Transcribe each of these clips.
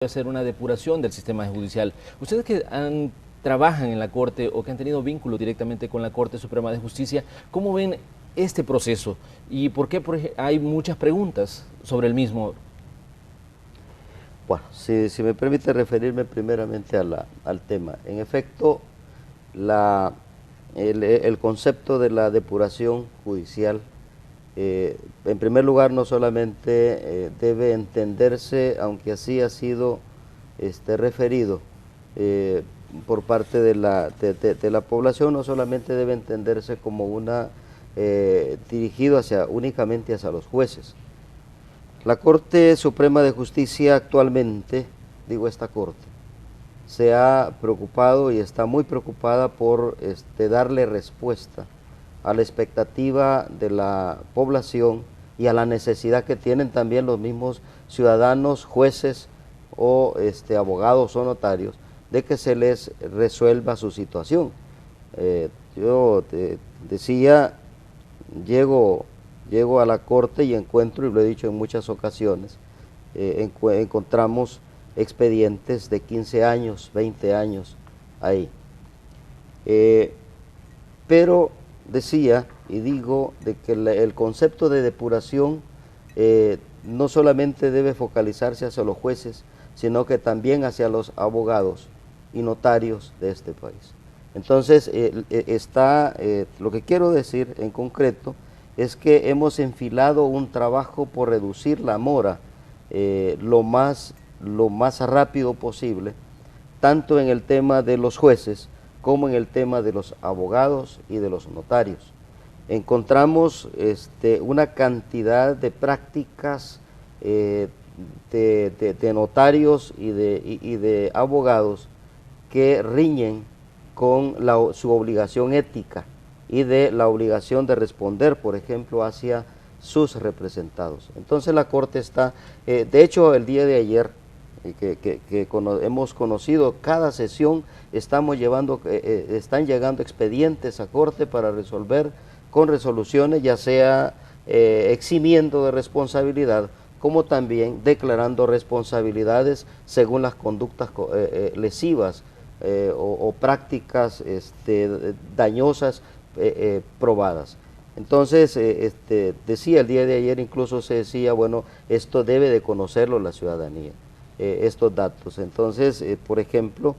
hacer una depuración del sistema judicial. Ustedes que trabajan en la Corte o que han tenido vínculo directamente con la Corte Suprema de Justicia, ¿cómo ven este proceso? ¿Y por qué hay muchas preguntas sobre el mismo? Bueno, si me permite referirme primeramente al tema. En efecto, el concepto de la depuración judicial, en primer lugar, no solamente debe entenderse, aunque así ha sido referido por parte de la población, no solamente debe entenderse como dirigido únicamente hacia los jueces. La Corte Suprema de Justicia actualmente, digo esta Corte, se ha preocupado y está muy preocupada por darle respuesta a la expectativa de la población y a la necesidad que tienen también los mismos ciudadanos, jueces o abogados o notarios, de que se les resuelva su situación. Yo decía, llego a la Corte y encuentro, y lo he dicho en muchas ocasiones, encontramos expedientes de 15 años, 20 años ahí. Pero decía y digo de que el concepto de depuración no solamente debe focalizarse hacia los jueces, sino que también hacia los abogados y notarios de este país. Entonces, lo que quiero decir en concreto es que hemos enfilado un trabajo por reducir la mora lo más rápido posible, tanto en el tema de los jueces como en el tema de los abogados y de los notarios. Encontramos una cantidad de prácticas de notarios y de abogados que riñen con su obligación ética y de la obligación de responder, por ejemplo, hacia sus representados. Entonces la Corte está, de hecho el día de ayer, hemos conocido cada sesión, están llegando expedientes a Corte para resolver con resoluciones, ya sea eximiendo de responsabilidad, como también declarando responsabilidades según las conductas lesivas o prácticas dañosas probadas. Entonces, decía el día de ayer, incluso se decía, bueno, esto debe de conocerlo la ciudadanía, estos datos. Entonces, por ejemplo,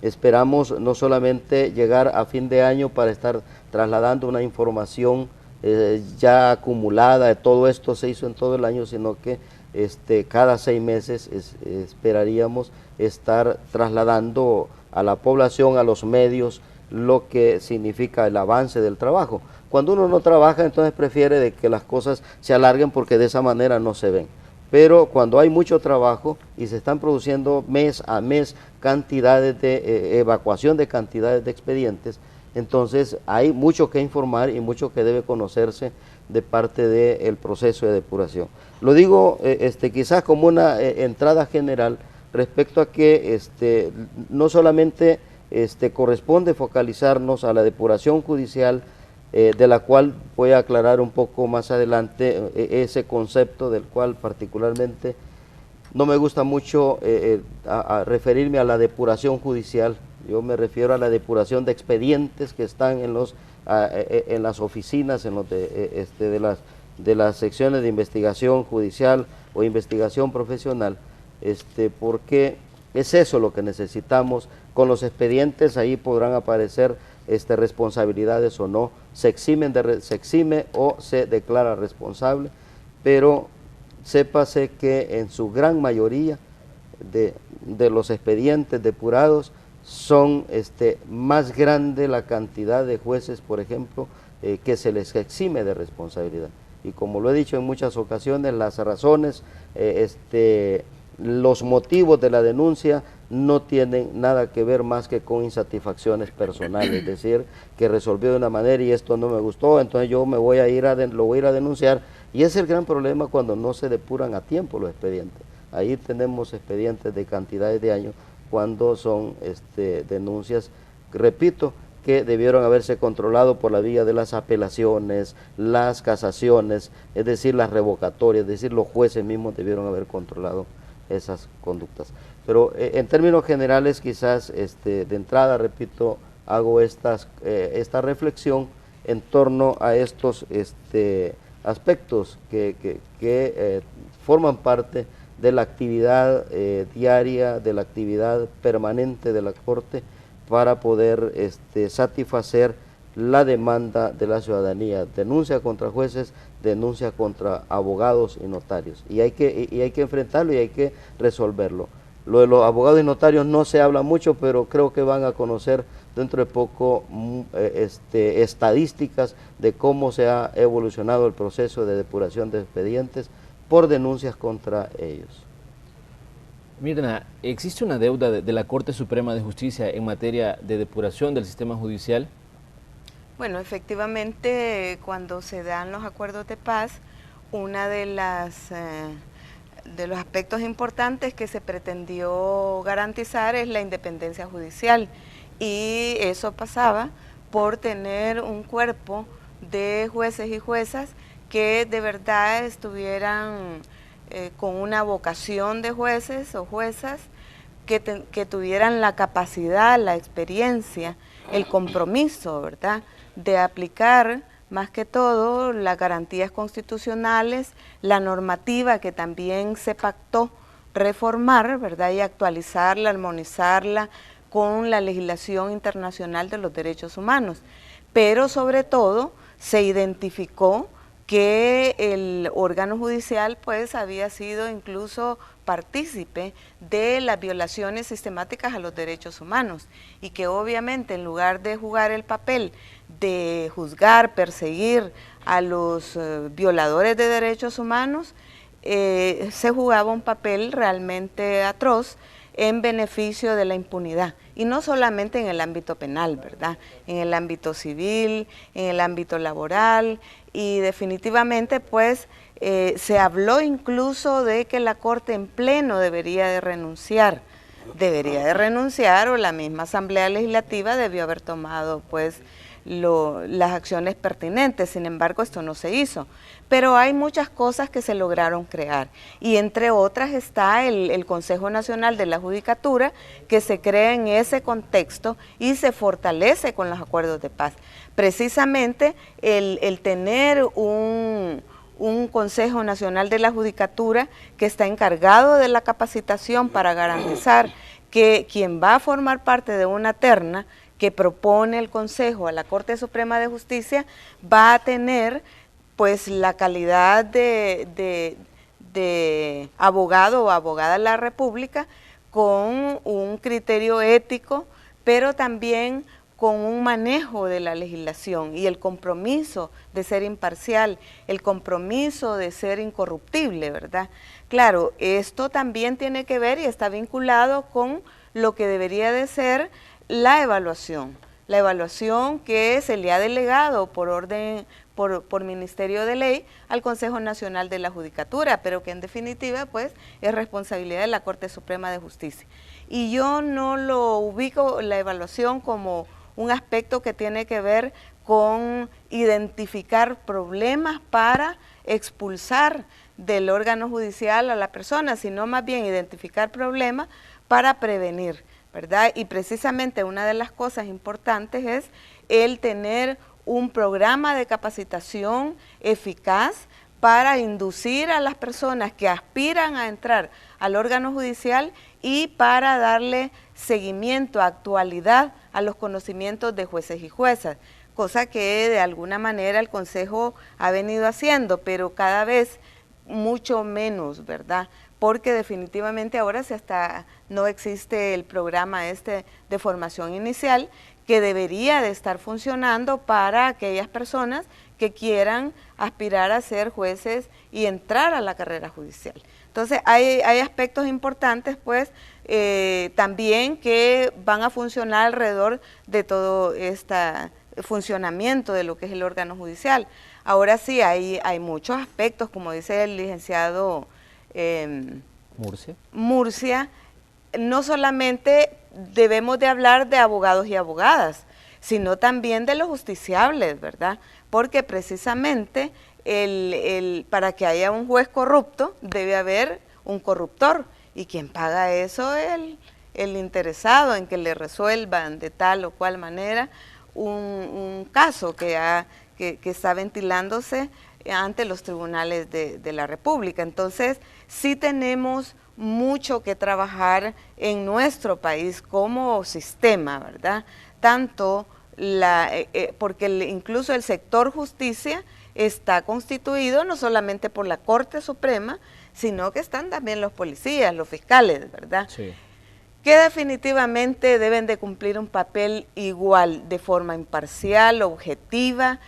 esperamos no solamente llegar a fin de año para estar trasladando una información ya acumulada, de todo esto se hizo en todo el año, sino que cada 6 meses esperaríamos estar trasladando a la población, a los medios, lo que significa el avance del trabajo. Cuando uno no trabaja, entonces prefiere de que las cosas se alarguen porque de esa manera no se ven. Pero cuando hay mucho trabajo y se están produciendo mes a mes cantidades de evacuación de cantidades de expedientes, entonces hay mucho que informar y mucho que debe conocerse de parte del proceso de depuración. Lo digo quizás como una entrada general respecto a que no solamente corresponde focalizarnos a la depuración judicial, de la cual voy a aclarar un poco más adelante ese concepto del cual particularmente no me gusta mucho a referirme a la depuración judicial. Yo me refiero a la depuración de expedientes que están en las oficinas, de las secciones de investigación judicial o investigación profesional, porque es eso lo que necesitamos. Con los expedientes ahí podrán aparecer responsabilidades o no, se exime o se declara responsable, pero sépase que en su gran mayoría de los expedientes depurados son más grande la cantidad de jueces, por ejemplo, que se les exime de responsabilidad. Y como lo he dicho en muchas ocasiones, las razones, los motivos de la denuncia no tienen nada que ver más que con insatisfacciones personales, es decir, que resolvió de una manera y esto no me gustó, entonces yo lo voy a ir a denunciar, y ese es el gran problema cuando no se depuran a tiempo los expedientes. Ahí tenemos expedientes de cantidades de años cuando son denuncias, repito, que debieron haberse controlado por la vía de las apelaciones, las casaciones, es decir, las revocatorias, es decir, los jueces mismos debieron haber controlado esas conductas. Pero en términos generales, quizás de entrada, repito, hago esta reflexión en torno a estos aspectos que forman parte de la actividad diaria, de la actividad permanente de la Corte para poder satisfacer la demanda de la ciudadanía, denuncia contra jueces, denuncia contra abogados y notarios. Y hay que enfrentarlo y hay que resolverlo. Lo de los abogados y notarios no se habla mucho, pero creo que van a conocer dentro de poco estadísticas de cómo se ha evolucionado el proceso de depuración de expedientes por denuncias contra ellos. Mirna, ¿existe una deuda de la Corte Suprema de Justicia en materia de depuración del sistema judicial? Bueno, efectivamente, cuando se dan los acuerdos de paz, una de los aspectos importantes que se pretendió garantizar es la independencia judicial, y eso pasaba por tener un cuerpo de jueces y juezas que de verdad estuvieran con una vocación de jueces o juezas, que tuvieran la capacidad, la experiencia, el compromiso, ¿verdad?, de aplicar más que todo las garantías constitucionales, la normativa que también se pactó reformar, ¿verdad?, y actualizarla, armonizarla con la legislación internacional de los derechos humanos. Pero sobre todo se identificó que el órgano judicial pues había sido incluso partícipe de las violaciones sistemáticas a los derechos humanos, y que obviamente en lugar de jugar el papel de juzgar, perseguir a los violadores de derechos humanos, se jugaba un papel realmente atroz en beneficio de la impunidad, y no solamente en el ámbito penal, ¿verdad?, en el ámbito civil, en el ámbito laboral, y definitivamente pues se habló incluso de que la Corte en pleno debería de renunciar, o la misma Asamblea Legislativa debió haber tomado pues las acciones pertinentes. Sin embargo, esto no se hizo. Pero hay muchas cosas que se lograron crear, y entre otras está el Consejo Nacional de la Judicatura, que se crea en ese contexto y se fortalece con los acuerdos de paz. Precisamente el tener un Consejo Nacional de la Judicatura que está encargado de la capacitación para garantizar que quien va a formar parte de una terna que propone el Consejo a la Corte Suprema de Justicia va a tener pues la calidad de abogado o abogada de la República, con un criterio ético, pero también con un manejo de la legislación y el compromiso de ser imparcial, el compromiso de ser incorruptible, ¿verdad? Claro, esto también tiene que ver y está vinculado con lo que debería de ser la evaluación que se le ha delegado por Ministerio de Ley al Consejo Nacional de la Judicatura, pero que en definitiva pues es responsabilidad de la Corte Suprema de Justicia. Y yo no lo ubico, la evaluación, como un aspecto que tiene que ver con identificar problemas para expulsar del órgano judicial a la persona, sino más bien identificar problemas para prevenir, ¿verdad? Y precisamente una de las cosas importantes es el tener un programa de capacitación eficaz para inducir a las personas que aspiran a entrar al órgano judicial y para darle seguimiento, actualidad a los conocimientos de jueces y juezas, cosa que de alguna manera el Consejo ha venido haciendo, pero cada vez mucho menos, ¿verdad? Porque definitivamente ahora no existe el programa de formación inicial, que debería de estar funcionando para aquellas personas que quieran aspirar a ser jueces y entrar a la carrera judicial. Entonces hay aspectos importantes pues también que van a funcionar alrededor de todo este funcionamiento de lo que es el órgano judicial. Ahora sí, hay muchos aspectos, como dice el licenciado Murcia, no solamente debemos de hablar de abogados y abogadas, sino también de los justiciables, ¿verdad? Porque precisamente para que haya un juez corrupto debe haber un corruptor, y quien paga eso es el interesado en que le resuelvan de tal o cual manera un caso que está ventilándose ante los tribunales de la República. Entonces, sí tenemos mucho que trabajar en nuestro país como sistema, ¿verdad? Tanto porque incluso el sector justicia está constituido no solamente por la Corte Suprema, sino que están también los policías, los fiscales, ¿verdad? Sí. Que definitivamente deben de cumplir un papel igual, de forma imparcial, objetiva,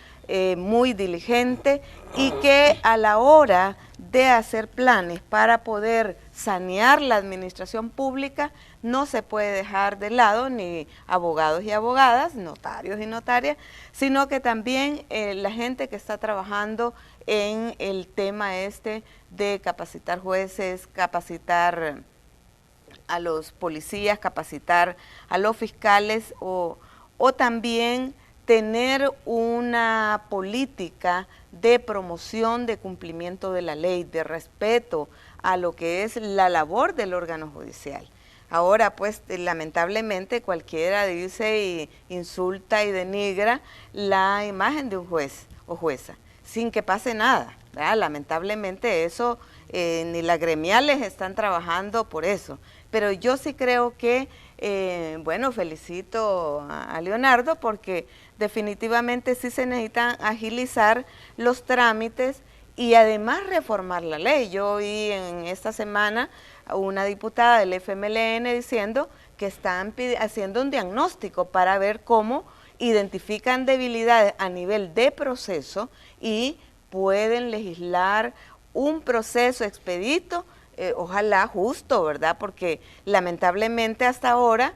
muy diligente, y que a la hora de hacer planes para poder sanear la administración pública, no se puede dejar de lado ni abogados y abogadas, notarios y notarias, sino que también la gente que está trabajando en el tema de capacitar jueces, capacitar a los policías, capacitar a los fiscales o también tener una política de promoción de cumplimiento de la ley, de respeto a lo que es la labor del órgano judicial. Ahora, pues, lamentablemente cualquiera dice y insulta y denigra la imagen de un juez o jueza, sin que pase nada, ¿verdad? Lamentablemente eso, ni las gremiales están trabajando por eso. Pero yo sí creo que, bueno, felicito a Leonardo porque definitivamente sí se necesitan agilizar los trámites y además reformar la ley. Yo oí en esta semana a una diputada del FMLN diciendo que están haciendo un diagnóstico para ver cómo identifican debilidades a nivel de proceso y pueden legislar un proceso expedito, ojalá justo, ¿verdad? Porque lamentablemente hasta ahora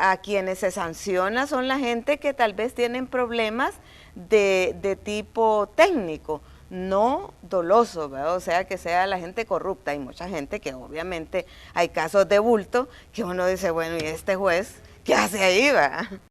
a quienes se sanciona son la gente que tal vez tienen problemas de tipo técnico, no doloso, ¿verdad? O sea, que sea la gente corrupta. Hay mucha gente que obviamente hay casos de bulto que uno dice, bueno, ¿y este juez qué hace ahí, va?